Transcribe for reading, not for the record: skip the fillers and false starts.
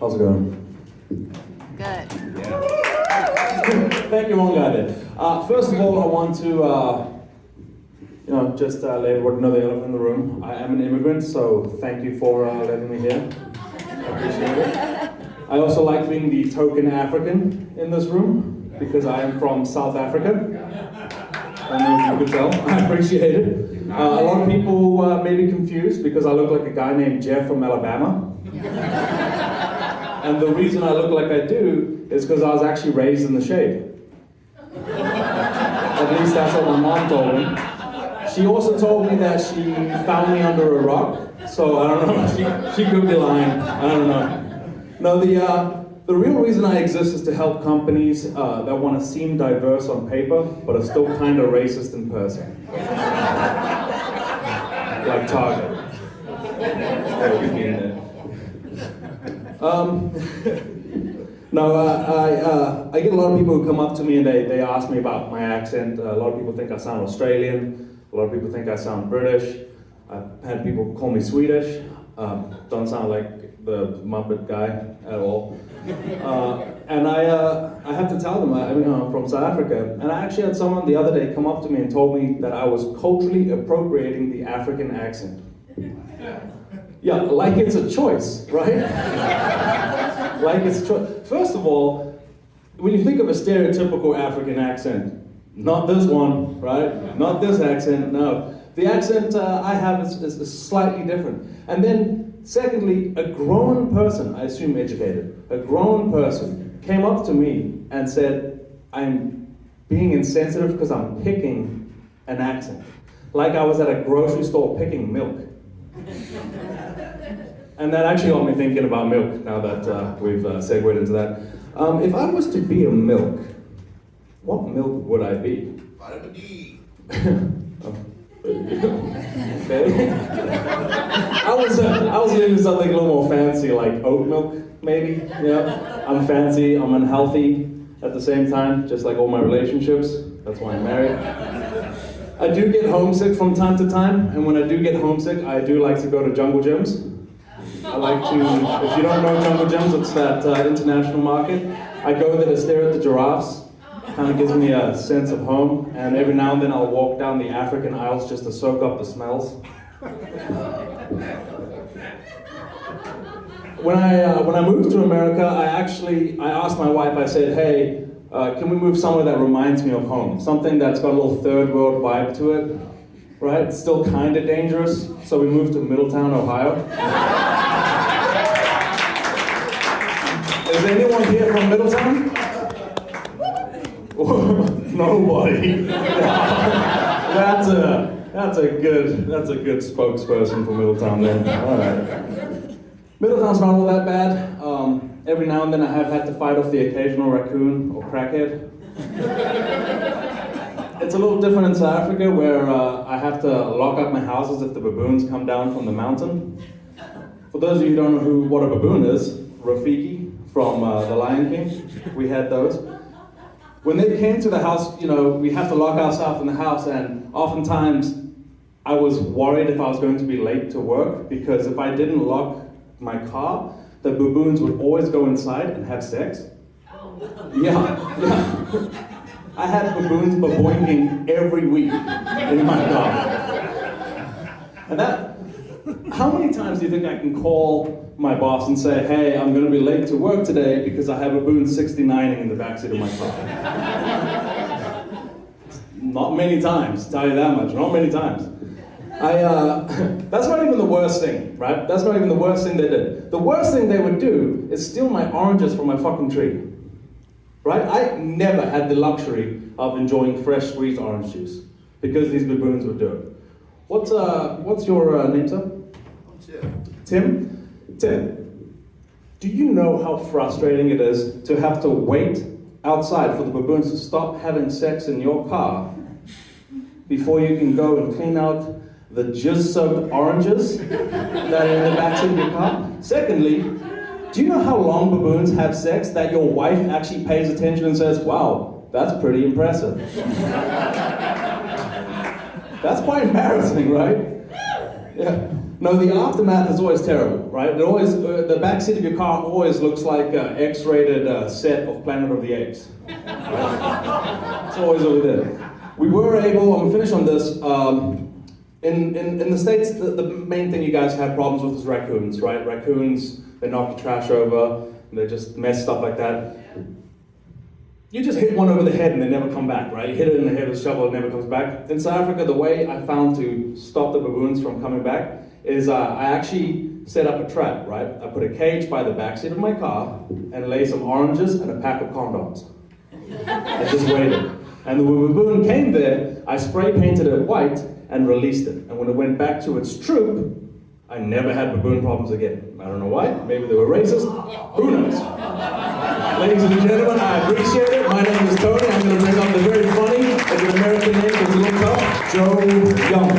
How's it going? Good. Thank you, one guy there. First of all, I want to, just let everyone know the elephant in the room. I am an immigrant, so thank you for letting me here. I appreciate it. I also like being the token African in this room because I am from South Africa. I don't know if you could tell. I appreciate it. A lot of people may be confused because I look like a guy named Jeff from Alabama. And the reason I look like I do is because I was actually raised in the shade. At least that's what my mom told me. She also told me that she found me under a rock, so I don't know, she could be lying, I don't know. No, the real reason I exist is to help companies that want to seem diverse on paper, but are still kind of racist in person. Like Target. Oh, you'd be in there. I get a lot of people who come up to me and they ask me about my accent. A lot of people think I sound Australian. A lot of people think I sound British. I've had people call me Swedish. Don't sound like the Muppet guy at all. And I have to tell them, I'm from South Africa. And I actually had someone the other day come up to me and told me that I was culturally appropriating the African accent. Yeah, like it's a choice, right? Like it's a choice. First of all, when you think of a stereotypical African accent, not this one, right? Not this accent, no. The accent I have is slightly different. And then, secondly, a grown person, I assume educated, a grown person came up to me and said, I'm being insensitive because I'm picking an accent. Like I was at a grocery store picking milk. And that actually got me thinking about milk, now that we've segued into that. If I was to be a milk, what milk would I be? Vitamin D. Okay. I was thinking something a little more fancy, like oat milk, maybe. Yeah. I'm fancy, I'm unhealthy at the same time, just like all my relationships. That's why I'm married. I do get homesick from time to time, and when I do get homesick, I do like to go to jungle gyms. I like to, if you don't know jungle gyms, it's that international market. I go there to stare at the giraffes. Kind of gives me a sense of home, and every now and then I'll walk down the African aisles just to soak up the smells. When I moved to America, I asked my wife, I said, hey, can we move somewhere that reminds me of home? Something that's got a little third world vibe to it, right? It's still kind of dangerous, so we moved to Middletown, Ohio. Is anyone here from Middletown? Nobody. That's a good spokesperson for Middletown then. All right. Middletown's not all that bad. Every now and then I have had to fight off the occasional raccoon or crackhead. It's a little different in South Africa where I have to lock up my houses if the baboons come down from the mountain. For those of you who don't know what a baboon is, Rafiki from The Lion King, we had those. When they came to the house, we have to lock ourselves in the house, and oftentimes I was worried if I was going to be late to work, because if I didn't lock my car, the baboons would always go inside and have sex. Yeah. I had baboons baboinking every week in my car. And how many times do you think I can call my boss and say, hey, I'm going to be late to work today because I have a baboon 69ing in the backseat of my car? Not many times, tell you that much, not many times. That's not even the worst thing, right? That's not even the worst thing they did. The worst thing they would do is steal my oranges from my fucking tree, right? I never had the luxury of enjoying fresh squeezed orange juice because these baboons would do it. What's your name, sir? Tim? Tim, do you know how frustrating it is to have to wait outside for the baboons to stop having sex in your car before you can go and clean out the jizz-soaked oranges that are in the backseat of your car? Secondly, do you know how long baboons have sex that your wife actually pays attention and says, wow, that's pretty impressive? That's quite embarrassing, right? Yeah. No, the aftermath is always terrible, right? It always, the backseat of your car always looks like an X-rated set of Planet of the Apes. Right? That's always what we did. We were able, and we finish on this, in the States, the main thing you guys have problems with is raccoons, right? Raccoons, they knock your trash over, they just mess stuff like that. You just hit one over the head and they never come back, right? You hit it in the head with a shovel, it never comes back. In South Africa, the way I found to stop the baboons from coming back is I actually set up a trap, right? I put a cage by the backseat of my car and lay some oranges and a pack of condoms. I just waited. And when the baboon came there, I spray painted it white and released it. And when it went back to its troop, I never had baboon problems again. I don't know why. Maybe they were racist. Who knows? Ladies and gentlemen, I appreciate it. My name is Tony. I'm going to bring up the very funny, as an American name, it's a little tough, Joe Young.